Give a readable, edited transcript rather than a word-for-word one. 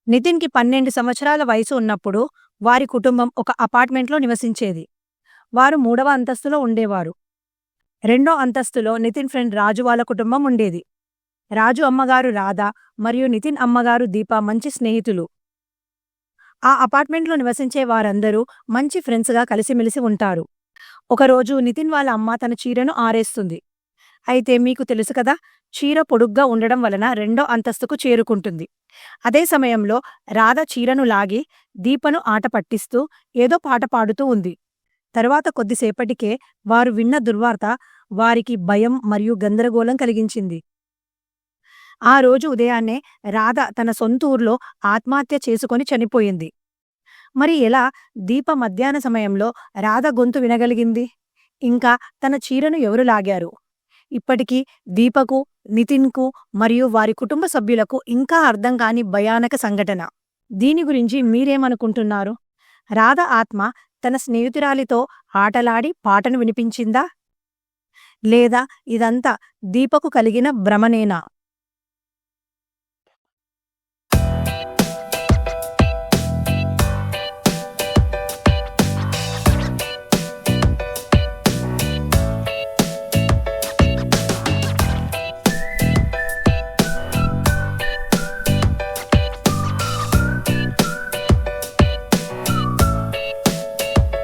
నితిన్‌కి 12 సంవత్సరాల వయసు ఉన్నప్పుడు వారి కుటుంబం ఒక అపార్ట్మెంట్‌లో నివసించేది. వారు మూడవ అంతస్తులో ఉండేవారు. రెండో అంతస్తులో నితిన్ ఫ్రెండ్ రాజు వాళ్ళ కుటుంబం ఉండేది. రాజు అమ్మగారు రాధ మరియు నితిన్ అమ్మగారు దీప మంచి స్నేహితులు. ఆ అపార్ట్మెంట్‌లో నివసించే వారందరూ మంచి ఫ్రెండ్స్‌గా కలిసిమెలిసి ఉంటారు. ఒకరోజు నితిన్ వాళ్ళ అమ్మ తన చీరను ఆరేస్తుంది. అయితే మీకు తెలుసు కదా, చీర పొడుగ్గా ఉండడం వలన రెండో అంతస్తుకు చేరుకుంటుంది. అదే సమయంలో రాధ చీరను లాగి దీపను ఆట పట్టిస్తూ ఏదో పాట పాడుతూ ఉంది. తరువాత కొద్దిసేపటికే వారు విన్న దుర్వార్త వారికి భయం మరియు గందరగోళం కలిగించింది. ఆ రోజు ఉదయాన్నే రాధ తన సొంతూర్లో ఆత్మహత్య చేసుకొని చనిపోయింది. మరి ఎలా దీప మధ్యాహ్న సమయంలో రాధ గొంతు వినగలిగింది? ఇంకా తన చీరను ఎవరు లాగారు? ఇప్పటికీ దీపకు, నితిన్‌కు మరియు వారి కుటుంబ సభ్యులకు ఇంకా అర్థం కాని భయానక సంఘటన. దీని గురించి మీరేమనుకుంటున్నారు? రాధ ఆత్మ తన స్నేహితురాలితో ఆటలాడి పాటను వినిపించిందా? లేదా ఇదంతా దీపకు కలిగిన భ్రమనేనా?